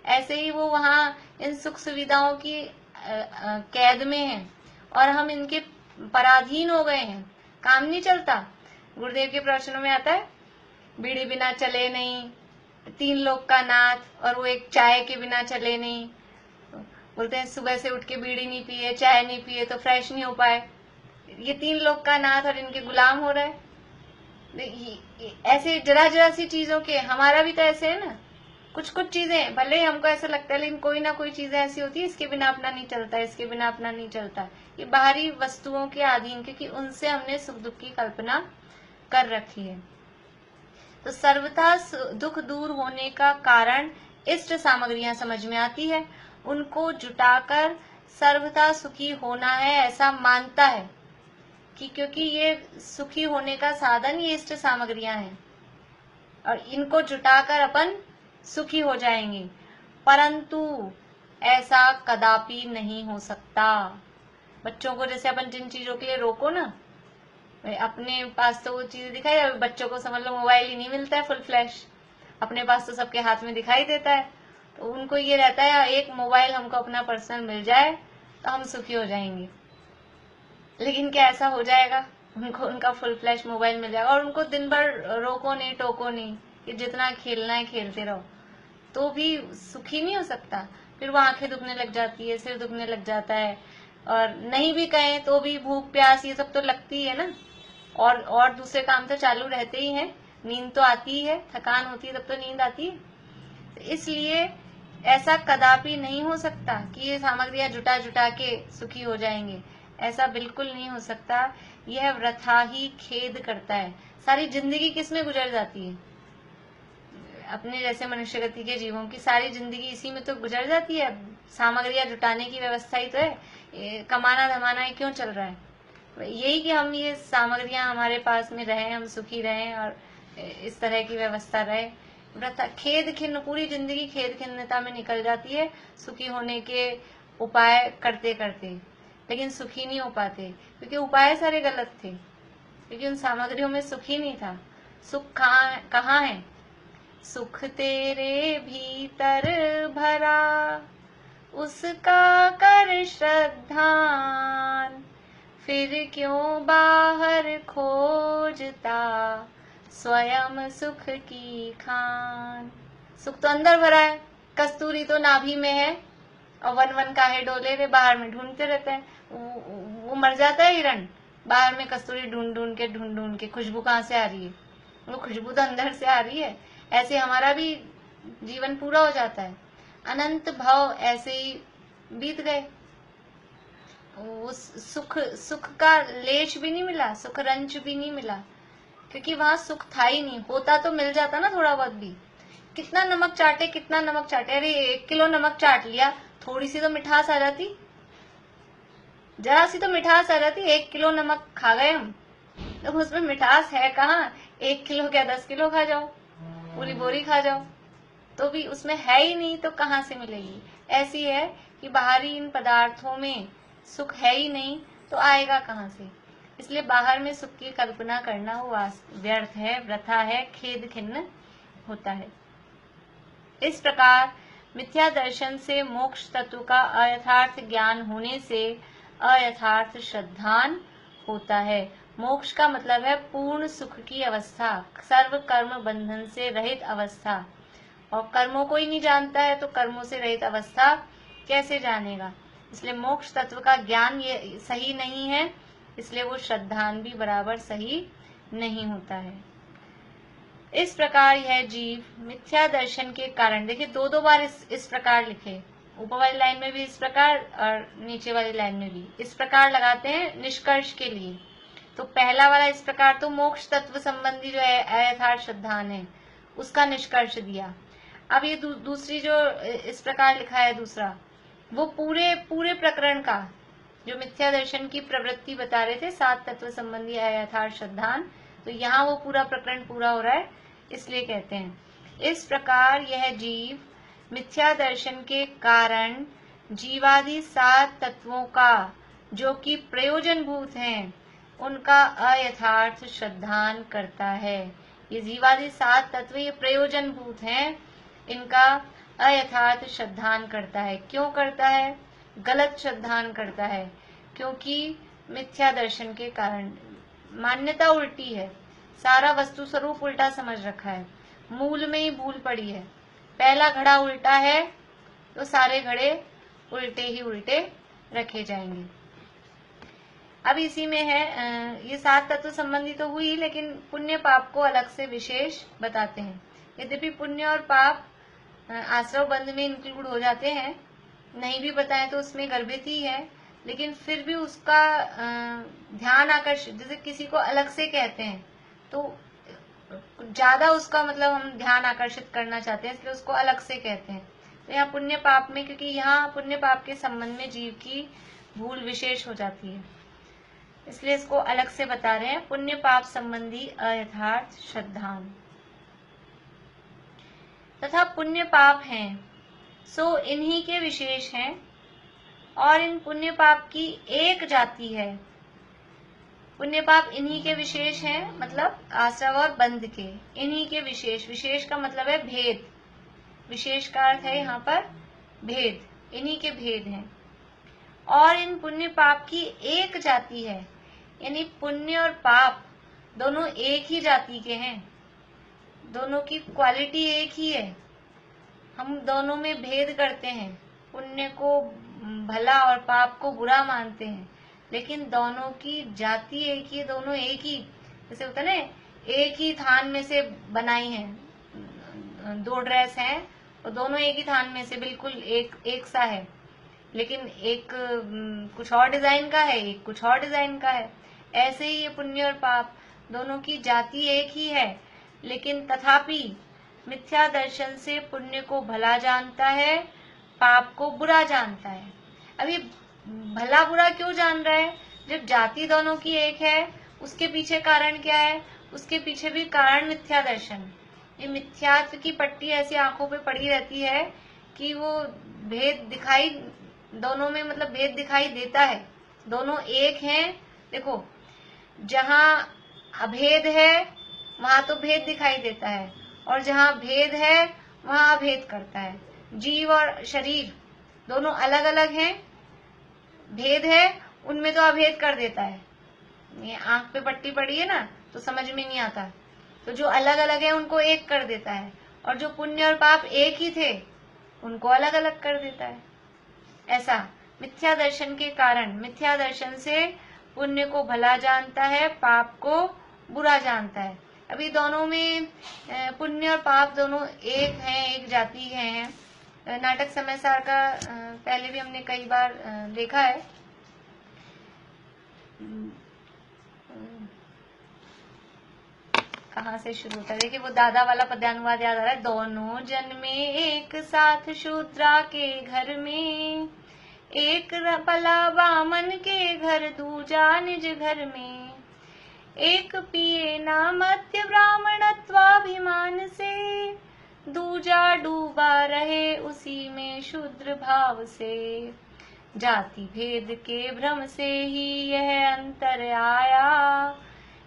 ऐसे ही वो वहाँ इन सुख सुविधाओं की कैद में हैं और हम इनके पराधीन हो गए हैं, काम नहीं चलता। गुरुदेव के प्रवचनों में आता है, बीड़ी बिना चले नहीं, 3 लोग का नाथ, और वो एक चाय के बिना चले नहीं। बोलते हैं सुबह से उठ के बीड़ी नहीं पिए, चाय नहीं पिए तो फ्रेश नहीं हो पाए। ये 3 लोग का नाथ और इनके गुलाम हो रहा है। ऐसे जरा जरा सी चीजों के, हमारा भी तो ऐसे है ना, कुछ कुछ चीजें भले ही हमको ऐसा लगता है, लेकिन कोई ना कोई चीजें ऐसी होती है, इसके बिना अपना नहीं चलता, इसके बिना अपना नहीं चलता। ये बाहरी वस्तुओं के अधीन, क्योंकि उनसे हमने सुख दुख की कल्पना कर रखी है। तो सर्वथा दुख दूर होने का कारण इष्ट सामग्रियां समझ में आती है, उनको जुटाकर सर्वथा सुखी होना है, ऐसा मानता है कि क्योंकि ये सुखी होने का साधन ये इष्ट सामग्रियां हैं और इनको जुटाकर अपन सुखी हो जाएंगे, परंतु ऐसा कदापि नहीं हो सकता। बच्चों को जैसे अपन जिन चीजों के लिए रोको ना, अपने पास तो वो चीजें दिखाई, बच्चों को समझ लो मोबाइल ही नहीं मिलता है फुल फ्लैश, अपने पास तो सबके हाथ में दिखाई देता है, तो उनको ये रहता है एक मोबाइल हमको अपना पर्सनल मिल जाए तो हम सुखी हो जाएंगे। लेकिन क्या ऐसा हो जाएगा? उनको उनका फुल फ्लैश मोबाइल मिल जाएगा और उनको दिन भर रोको नहीं टोको नहीं कि जितना खेलना है खेलते रहो, तो भी सुखी नहीं हो सकता। फिर वो आंखें दुखने लग जाती है, सिर दुखने लग जाता है, और नहीं भी कहें तो भी भूख प्यास ये सब तो लगती है ना, और दूसरे काम तो चालू रहते ही हैं, नींद तो आती ही है, थकान होती है तब तो नींद आती है। तो इसलिए ऐसा कदापि नहीं हो सकता कि ये सामग्रियां जुटा जुटा के सुखी हो जाएंगे, ऐसा बिल्कुल नहीं हो सकता। यह वृथा ही खेद करता है। सारी जिंदगी किसमें गुजर जाती है? अपने जैसे मनुष्य गति के जीवों की सारी जिंदगी इसी में तो गुजर जाती है। सामग्रियां जुटाने की व्यवस्था ही तो है, कमाना धमाना ही क्यों चल रहा है? यही कि हम ये सामग्रियां हमारे पास में रहें, हम सुखी रहें और इस तरह की व्यवस्था रहे। वृथा खेद खिन्न, पूरी जिंदगी खेद खिन्नता में निकल जाती है सुखी होने के उपाय करते करते, लेकिन सुखी नहीं हो पाते क्योंकि उपाय सारे गलत थे, क्योंकि उन सामग्रियों में सुख ही नहीं था। सुख कहाँ है? सुख तेरे भीतर भरा, उसका कर श्रद्धान, फिर क्यों बाहर खोजता स्वयं सुख की खान। सुख तो अंदर भरा है, कस्तूरी तो नाभि में है, और वन वन काहे डोले वे बाहर में ढूंढते रहते हैं। वो मर जाता है हिरण, बाहर में कस्तूरी ढूंढ ढूंढ के खुशबू कहाँ से आ रही है? वो खुशबू तो अंदर से आ रही है। ऐसे हमारा भी जीवन पूरा हो जाता है, अनंत भाव ऐसे ही बीत गए। सुख का लेश भी नहीं मिला, सुख रंच भी नहीं मिला, क्योंकि वहां सुख था ही नहीं। होता तो मिल जाता ना थोड़ा बहुत भी। कितना नमक चाटे, अरे 1 किलो नमक चाट लिया, थोड़ी सी तो मिठास आ जाती, जरा सी तो मिठास आ जाती। 1 किलो नमक खा गए हम, तो उसमें मिठास है कहाँ? 1 किलो क्या 10 किलो खा जाओ, पूरी बोरी खा जाओ, तो भी उसमें है ही नहीं, तो कहाँ से मिलेगी? ऐसी है कि बाहरी इन पदार्थों में सुख है ही नहीं, तो आएगा कहाँ से? इसलिए बाहर में सुख की कल्पना करना वो व्यर्थ है, वृथा है, खेद खिन्न होता है। इस प्रकार मिथ्या दर्शन से मोक्ष तत्व का अयथार्थ ज्ञान होने से अयथार्थ श्रद्धान होता है। मोक्ष का मतलब है पूर्ण सुख की अवस्था, सर्व कर्म बंधन से रहित अवस्था, और कर्मों को ही नहीं जानता है तो कर्मों से रहित अवस्था कैसे जानेगा? इसलिए मोक्ष तत्व का ज्ञान ये सही नहीं है, इसलिए वो श्रद्धान भी बराबर सही नहीं होता है। इस प्रकार यह जीव मिथ्या दर्शन के कारण, देखिए 2 बार इस प्रकार लिखे, ऊपर वाली लाइन में भी इस प्रकार और नीचे वाली लाइन में भी इस प्रकार लगाते हैं निष्कर्ष के लिए। तो पहला वाला इस प्रकार तो मोक्ष तत्व संबंधी जो है अयथार्थ श्रद्धान है उसका निष्कर्ष दिया। अब ये दूसरी जो इस प्रकार लिखा है दूसरा, वो पूरे प्रकरण का जो मिथ्या दर्शन की प्रवृत्ति बता रहे थे 7 तत्व संबंधी अयथार्थ श्रद्धान, तो यहाँ वो पूरा प्रकरण पूरा हो रहा है, इसलिए कहते हैं इस प्रकार यह जीव मिथ्या दर्शन के कारण जीवादि 7 तत्वों का जो कि प्रयोजन भूत हैं उनका अयथार्थ श्रद्धान करता है। ये जीवादि 7 तत्व ये प्रयोजन भूत हैं, इनका अयथार्थ श्रद्धान करता है। क्यों करता है? गलत श्रद्धान करता है, क्योंकि मिथ्या दर्शन के कारण मान्यता उल्टी है, सारा वस्तु स्वरूप उल्टा समझ रखा है, मूल में ही भूल पड़ी है। पहला घड़ा उल्टा है तो सारे घड़े उल्टे ही उल्टे रखे जाएंगे। अब इसी में है ये 7 तत्व संबंधी तो हुई, लेकिन पुण्य पाप को अलग से विशेष बताते हैं। यद्यपि पुण्य और पाप आश्रव बंध में इंक्लूड हो जाते हैं, नहीं भी बताएं तो उसमें गर्भित ही है, लेकिन फिर भी उसका ध्यान आकर्षित, जैसे किसी को अलग से कहते हैं तो ज्यादा उसका मतलब हम ध्यान आकर्षित करना चाहते हैं, इसलिए उसको अलग से कहते हैं। तो यहाँ पुण्य पाप में, क्योंकि यहाँ पुण्य पाप के संबंध में जीव की भूल विशेष हो जाती है, इसलिए इसको अलग से बता रहे हैं। पुण्य पाप संबंधी अयथार्थ श्रद्धान तथा पुण्य पाप हैं सो इन्हीं के विशेष हैं, और इन पुण्य पाप की एक जाति है। पुण्य पाप इन्हीं के विशेष हैं, मतलब आश्रव और बंध के, इन्हीं के विशेष। विशेष का मतलब है भेद, विशेष का अर्थ है यहाँ पर भेद, इन्हीं के भेद हैं। और इन पुण्य पाप की एक जाति है, यानी पुण्य और पाप दोनों एक ही जाति के हैं, दोनों की क्वालिटी एक ही है। हम दोनों में भेद करते हैं, पुण्य को भला और पाप को बुरा मानते हैं, लेकिन दोनों की जाति एक ही है, दोनों एक ही, जैसे होता है ना, एक ही थान में से बनाई हैं, दो ड्रेस हैं और दोनों एक ही थान में से बिल्कुल एक सा है, लेकिन एक कुछ और डिजाइन का है, एक कुछ और डिजाइन का है। ऐसे ही ये पुण्य और पाप दोनों की जाति एक ही है, लेकिन तथापि मिथ्या दर्शन से पुण्य को भला जानता है, पाप को बुरा जानता है। अभी भला बुरा क्यों जान रहा है? जब जाति दोनों की एक है, उसके पीछे कारण क्या है? उसके पीछे भी कारण मिथ्या दर्शन। ये मिथ्यात्व की पट्टी ऐसी आंखों पे पड़ी रहती है कि वो भेद दिखाई, दोनों में मतलब भेद दिखाई देता है, दोनों एक हैं। देखो, जहां अभेद है वहां तो भेद दिखाई देता है, और जहां भेद है वहां अभेद करता है। जीव और शरीर दोनों अलग अलग हैं, भेद है उनमें तो अभेद कर देता है। ये आंख पे पट्टी पड़ी है ना, तो समझ में नहीं आता, तो जो अलग अलग है उनको एक कर देता है, और जो पुण्य और पाप एक ही थे उनको अलग अलग कर देता है। ऐसा मिथ्या दर्शन के कारण, मिथ्या दर्शन से पुण्य को भला जानता है, पाप को बुरा जानता है। अभी दोनों में पुण्य और पाप दोनों एक हैं, एक जाति हैं। नाटक समय सार का पहले भी हमने कई बार देखा है। कहाँ से शुरू होता है? देखिए, वो दादा वाला पद्यानुवाद याद आ रहा है। दोनों जन्मे एक साथ शूद्रा के घर में, एक पला बामन के घर, दूजा निज घर में। एक पिए ना मध्य ब्राह्मणत्वाभिमान से, दूजा डूबा रहे उसी में शूद्र भाव से। जाति भेद के भ्रम से ही यह अंतर आया,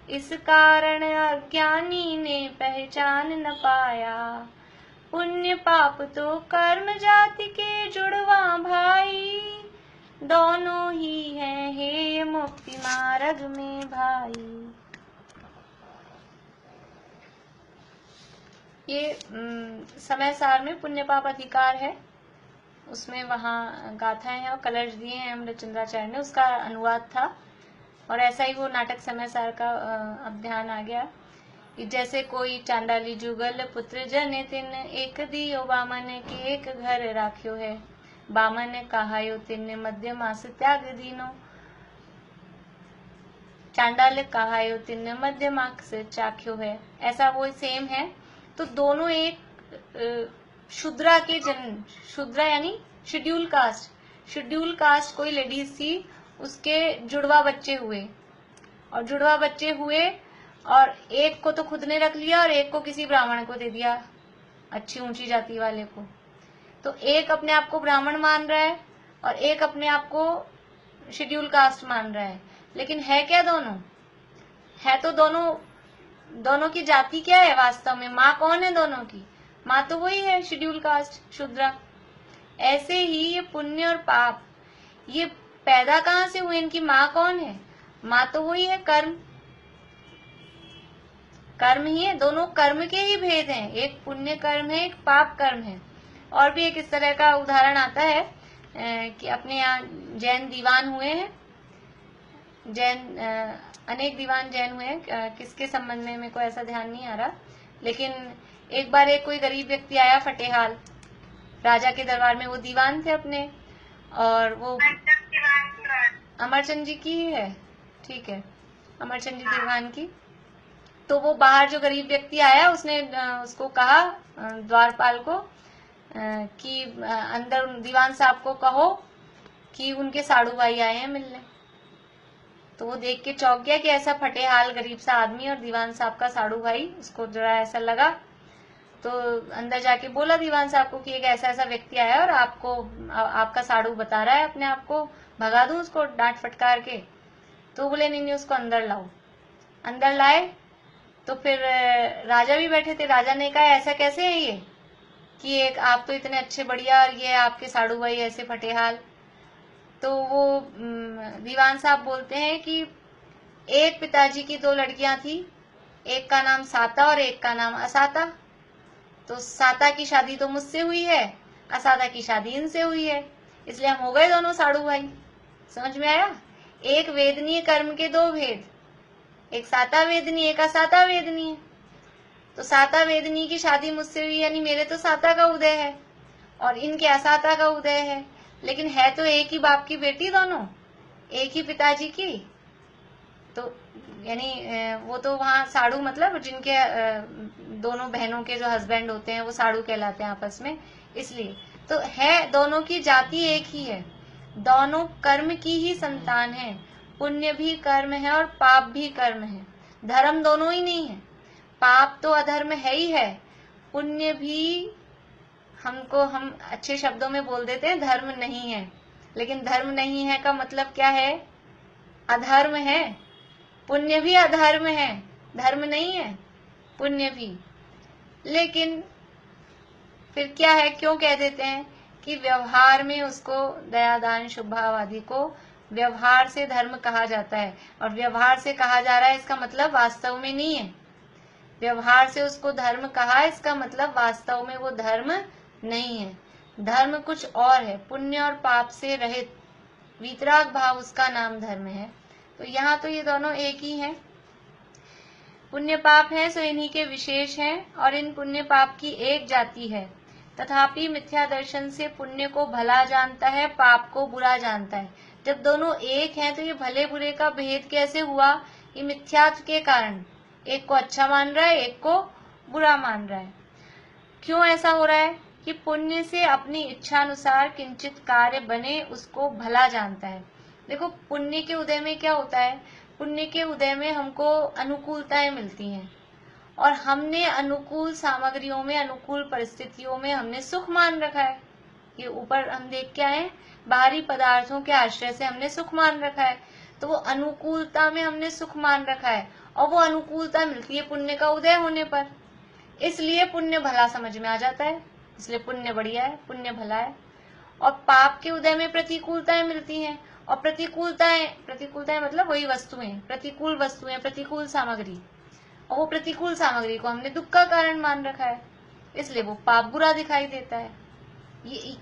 इस कारण अज्ञानी ने पहचान न पाया। पुण्य पाप तो कर्म जाति के जुड़वा भाई, दोनों ही हैं हे मुक्ति मार्ग में भाई। ये समय सार में पुण्य पाप अधिकार है, उसमें वहाँ गाथाएं हैं और कलर्स दिए हैं अमृतचंद्राचार्य ने, उसका अनुवाद था। और ऐसा ही वो नाटक समय सार का अब ध्यान आ गया कि जैसे कोई चांडाली जुगल पुत्र जने तिन, एक दियो बामन के एक घर राख्यो है। बामन कहायो तिन मध्य मास त्याग दीनो, चांडाल कहायो तिन मध्य मास चाख्यो है। ऐसा वो सेम है। तो दोनों एक शूद्रा के जन्म, शूद्रा यानी शेड्यूल कास्ट, शेड्यूल कास्ट कोई लेडीज थी, उसके जुड़वा बच्चे हुए, और जुड़वा बच्चे हुए और एक को तो खुद ने रख लिया और एक को किसी ब्राह्मण को दे दिया, अच्छी ऊंची जाति वाले को। तो एक अपने आप को ब्राह्मण मान रहा है और एक अपने आप को शेड्यूल कास्ट मान रहा है, लेकिन है क्या दोनों? है तो दोनों की जाति क्या है वास्तव में? माँ कौन है दोनों की? माँ तो वही है, शेड्यूल कास्ट शूद्रा। ऐसे ही ये पुण्य और पाप, ये पैदा कहाँ से हुए? इनकी माँ कौन है? माँ तो वही है, कर्म। कर्म ही है, दोनों कर्म के ही भेद हैं, एक पुण्य कर्म है, एक पाप कर्म है। और भी एक इस तरह का उदाहरण आता है कि अपने यहाँ जैन दीवान हुए हैं, अनेक दीवान जैन हुए हैं। किसके संबंध में मेरे को ऐसा ध्यान नहीं आ रहा, लेकिन एक बार एक कोई गरीब व्यक्ति आया फटेहाल, राजा के दरबार में, वो दीवान थे अपने, और वो अमरचंद जी की ही है, ठीक है, अमरचंद जी दीवान की। तो वो बाहर जो गरीब व्यक्ति आया, उसने उसको कहा द्वारपाल को कि अंदर दीवान साहब को कहो कि उनके साड़ू भाई आए हैं मिलने। तो वो देख के चौंक गया कि ऐसा फटे हाल गरीब सा आदमी और दीवान साहब का साड़ू भाई, उसको जरा ऐसा लगा। तो अंदर जाके बोला दीवान साहब को कि एक ऐसा ऐसा व्यक्ति आया और आपका साड़ू बता रहा है अपने आप को, भगा दूं उसको डांट फटकार के। तो बोले नहीं उसको अंदर लाओ। अंदर लाए तो फिर राजा भी बैठे थे। राजा ने कहा ऐसा कैसे है ये कि एक आप तो इतने अच्छे बढ़िया और ये आपके साड़ू भाई ऐसे फटे हाल। तो वो दीवान साहब बोलते हैं कि एक पिताजी की 2 लड़कियां थी, एक का नाम साता और एक का नाम असाता। तो साता की शादी तो मुझसे हुई है, असाता की शादी इनसे हुई है, इसलिए हम हो गए दोनों साड़ू भाई। समझ में आया? एक वेदनीय कर्म के 2 भेद, एक साता वेदनी एक असाता वेदनी। तो साता वेदनी की शादी मुझसे हुई यानी मेरे तो साता का उदय है और इनके असाता का उदय है, लेकिन है तो एक ही बाप की बेटी दोनों, एक ही पिताजी की। तो यानी वो तो वहाँ साड़ू मतलब जिनके दोनों बहनों के जो हस्बैंड होते हैं वो साड़ू कहलाते हैं आपस में, इसलिए। तो है दोनों की जाति एक ही है, दोनों कर्म की ही संतान है। पुण्य भी कर्म है और पाप भी कर्म है, धर्म दोनों ही नहीं है। पाप तो अधर्म है ही है, पुण्य भी हम अच्छे शब्दों में बोल देते हैं धर्म नहीं है, लेकिन धर्म नहीं है का मतलब क्या है? अधर्म है। पुण्य भी अधर्म है, धर्म नहीं है पुण्य भी। लेकिन फिर क्या है, क्यों कह देते हैं कि व्यवहार में उसको दया दान शुभ भाव आदि को व्यवहार से धर्म कहा जाता है, और व्यवहार से कहा जा रहा है इसका मतलब वास्तव में नहीं है। व्यवहार से उसको धर्म कहा, इसका मतलब वास्तव में वो धर्म नहीं है। धर्म कुछ और है, पुण्य और पाप से रहित वीतराग भाव उसका नाम धर्म है। तो यहाँ तो ये दोनों एक ही हैं। पुण्य पाप है सो इन्हीं के विशेष हैं, और इन पुण्य पाप की एक जाति है। तथापि मिथ्या दर्शन से पुण्य को भला जानता है, पाप को बुरा जानता है। जब दोनों एक हैं तो ये भले बुरे का भेद कैसे हुआ? ये मिथ्यात्व के कारण, एक को अच्छा मान रहा है एक को बुरा मान रहा है। क्यों ऐसा हो रहा है? कि पुण्य से अपनी इच्छानुसार किंचित कार्य बने उसको भला जानता है। देखो पुण्य के उदय में क्या होता है, पुण्य के उदय में हमको अनुकूलताएं मिलती हैं, और हमने अनुकूल सामग्रियों में अनुकूल परिस्थितियों में हमने सुख मान रखा है। ये ऊपर हम देख के आए, बाहरी पदार्थों के आश्रय से हमने सुख मान रखा है। तो वो अनुकूलता में हमने सुख मान रखा है, और वो अनुकूलता मिलती है पुण्य का उदय होने पर, इसलिए पुण्य भला समझ में आ जाता है, इसलिए पुण्य बढ़िया है, पुण्य भला है। और पाप के उदय में प्रतिकूलताएं मिलती हैं, और प्रतिकूलताएं मतलब वही वस्तुएं, प्रतिकूल वस्तुएं, प्रतिकूल सामग्री, और वो प्रतिकूल सामग्री को हमने दुख का कारण मान रखा है, इसलिए वो पाप बुरा दिखाई देता है। ये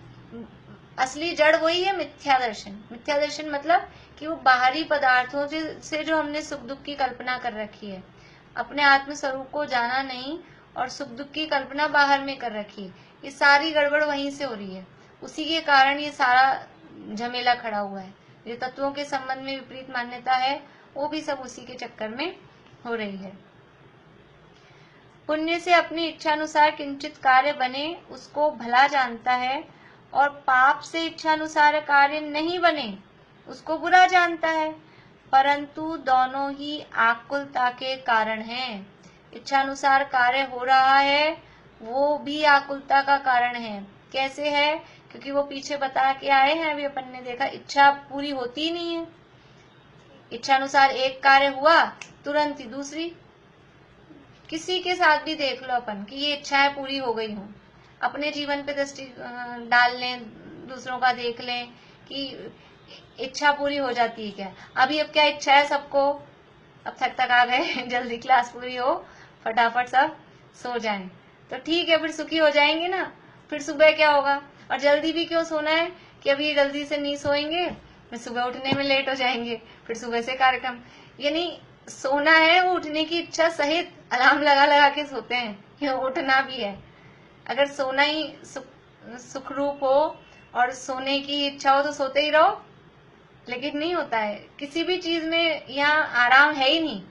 असली जड़ वही है मिथ्या दर्शन। मिथ्या दर्शन मतलब कि वो बाहरी पदार्थों से जो हमने सुख दुख की कल्पना कर रखी है, अपने आत्म स्वरूप को जाना नहीं और सुख दुख की कल्पना बाहर में कर रखी है, ये सारी गड़बड़ वहीं से हो रही है। उसी के कारण ये सारा झमेला खड़ा हुआ है। जो तत्वों के संबंध में विपरीत मान्यता है वो भी सब उसी के चक्कर में हो रही है। पुण्य से अपनी इच्छानुसार किंचित कार्य बने उसको भला जानता है, और पाप से इच्छानुसार कार्य नहीं बने उसको बुरा जानता है। परंतु दोनों ही आकुलता के कारण हैं। इच्छानुसार कार्य हो रहा है वो भी आकुलता का कारण है। कैसे है? क्योंकि वो पीछे बता के आए हैं, अभी अपन ने देखा इच्छा पूरी होती ही नहीं है। इच्छानुसार एक कार्य हुआ तुरंत ही दूसरी। किसी के साथ भी देख लो अपन कि ये इच्छाएं पूरी हो गई हों, अपने जीवन पे दृष्टि डाल लें, दूसरों का देख लें कि इच्छा पूरी हो जाती है क्या। अभी अब क्या इच्छा है सबको, अब थक आ गए जल्दी क्लास पूरी हो, फटाफट सब सो जाएं, तो ठीक है फिर सुखी हो जाएंगे ना। फिर सुबह क्या होगा, और जल्दी भी क्यों सोना है कि अभी जल्दी से नहीं सोएंगे फिर सुबह उठने में लेट हो जाएंगे, फिर सुबह से कार्यक्रम। यानी सोना है वो उठने की इच्छा सहित अलार्म लगा लगा के सोते हैं कि उठना भी है। अगर सोना ही सुखरूप हो और सोने की इच्छा हो तो सोते ही रहो, लेकिन नहीं होता है। किसी भी चीज में यहाँ आराम है ही नहीं,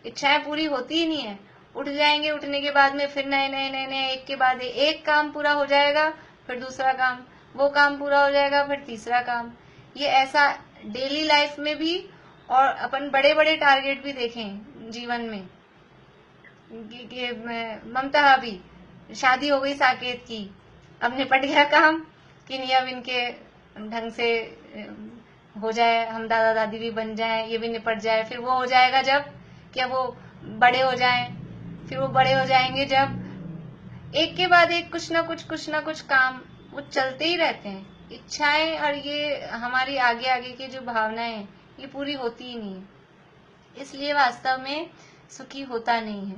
इच्छाएं पूरी होती ही नहीं है। उठ जाएंगे, उठने के बाद में फिर नए नए नए नए एक के बाद एक काम पूरा हो जाएगा, फिर दूसरा काम, वो काम पूरा हो जाएगा, फिर तीसरा काम। ये ऐसा डेली लाइफ में भी, और अपन बड़े बड़े टारगेट भी देखें जीवन में कि ममता भाभी शादी हो गई साकेत की, अब निपट गया काम कि नहीं, अब इनके ढंग से हो जाए, हम दादा दादी भी बन जाए, ये भी निपट जाए। फिर वो हो जाएगा जब कि अब वो बड़े हो जाएं, फिर वो बड़े हो जाएंगे जब एक के बाद एक कुछ ना कुछ काम वो चलते ही रहते हैं। इच्छाएं और ये हमारी आगे आगे की जो भावनाएं हैं ये पूरी होती ही नहीं है, इसलिए वास्तव में सुखी होता नहीं है।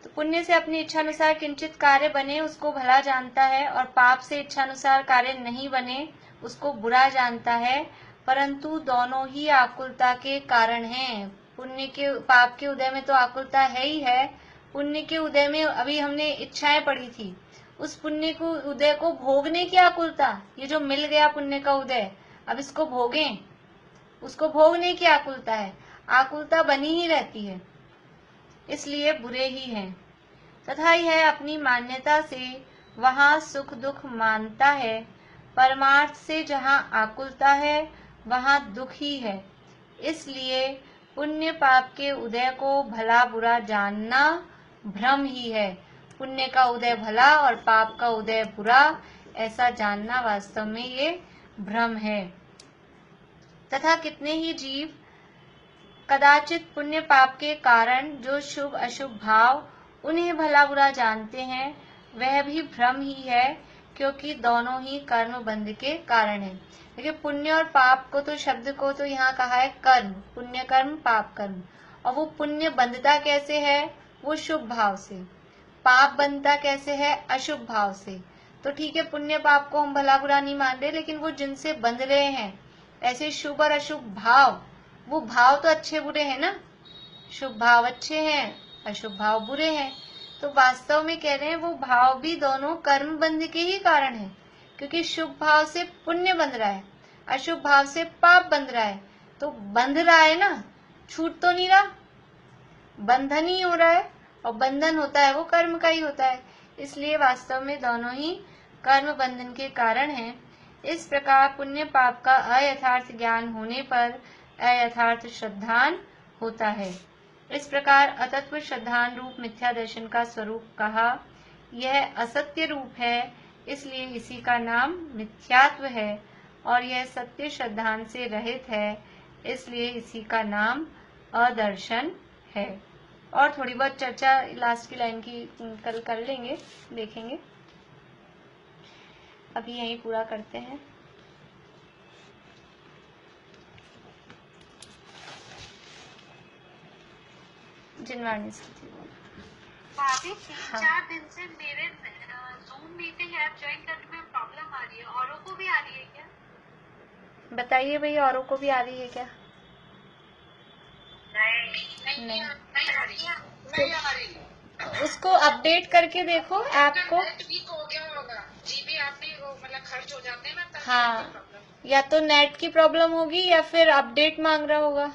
तो पुण्य से अपनी इच्छानुसार किंचित कार्य बने उसको भला जानता है, और पाप से इच्छानुसार कार्य नहीं बने उसको बुरा जानता है, परंतु दोनों ही आकुलता के कारण हैं। पुण्य के पाप के उदय में तो आकुलता है ही है, पुण्य के उदय में अभी हमने इच्छाएं पढ़ी थी, उस पुण्य को उदय को भोगने की आकुलता, ये जो मिल गया पुण्य का उदय अब इसको भोगें, उसको भोगने की आकुलता है। आकुलता बनी ही रहती है, इसलिए बुरे ही हैं। तथा यह अपनी मान्यता से वहाँ सुख दुख मानता है, परमार्थ से जहाँ आकुलता है वहाँ दुख ही है। इसलिए पुण्य पाप के उदय को भला बुरा जानना भ्रम ही है। पुण्य का उदय भला और पाप का उदय बुरा, ऐसा जानना वास्तव में ये भ्रम है। तथा कितने ही जीव कदाचित पुण्य पाप के कारण जो शुभ अशुभ भाव उन्हें भला बुरा जानते हैं, वह भी भ्रम ही है, क्योंकि दोनों ही कर्म बंध के कारण है। देखिए पुण्य और पाप को तो शब्द को तो यहाँ कहा है कर्म, पुण्य कर्म पाप कर्म, और वो पुण्य बंधता कैसे है, वो शुभ भाव से, पाप बंधता कैसे है, अशुभ भाव से। तो ठीक है पुण्य पाप को हम भला बुरा नहीं मान रहे, लेकिन वो जिनसे बंध रहे हैं ऐसे शुभ और अशुभ भाव, वो भाव तो अच्छे बुरे हैं ना, शुभ भाव अच्छे हैं, अशुभ भाव बुरे हैं। तो वास्तव में कह रहे हैं वो भाव भी दोनों कर्म बंध के ही कारण है, क्योंकि शुभ भाव से पुण्य बंध रहा है, अशुभ भाव से पाप बंध रहा है। तो बंध रहा है ना, छूट तो नहीं रहा, बंधन ही हो रहा है, और बंधन होता है वो कर्म का ही होता है। इसलिए वास्तव में दोनों ही कर्म बंधन के कारण हैं। इस प्रकार पुण्य पाप का अयथार्थ ज्ञान होने पर अयथार्थ श्रद्धान होता है। इस प्रकार अतत्व श्रद्धान रूप मिथ्या दर्शन का स्वरूप कहा। यह असत्य रूप है, इसलिए इसी का नाम मिथ्यात्व है, और यह सत्य श्रद्धान से रहित है, इसलिए इसी का नाम अदर्शन है। और थोड़ी बहुत चर्चा लास्ट की लाइन की कल कर लेंगे, देखेंगे। अभी यहीं पूरा करते हैं। जिनवाणी भाभी 3-4 दिन से मेरे जूम मीटिंग ऐप ज्वाइन करने में प्रॉब्लम आ रही है, औरों को भी आ रही है क्या? बताइए भैया, औरों को भी आ रही है क्या? नहीं आ रही। उसको अपडेट करके देखो ऐप को। वीक हो गया होगा, जीबी आपने मतलब खर्च हो जाते हैं ना, तब हाँ, या तो नेट की प्रॉब्लम होगी या फिर अपडेट मांग रहा होगा।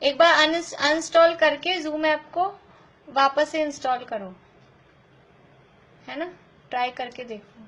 एक बार अनइंस्टॉल करके जूम ऐप को वापस से इंस्टॉल करो, है ना, ट्राई करके देखो।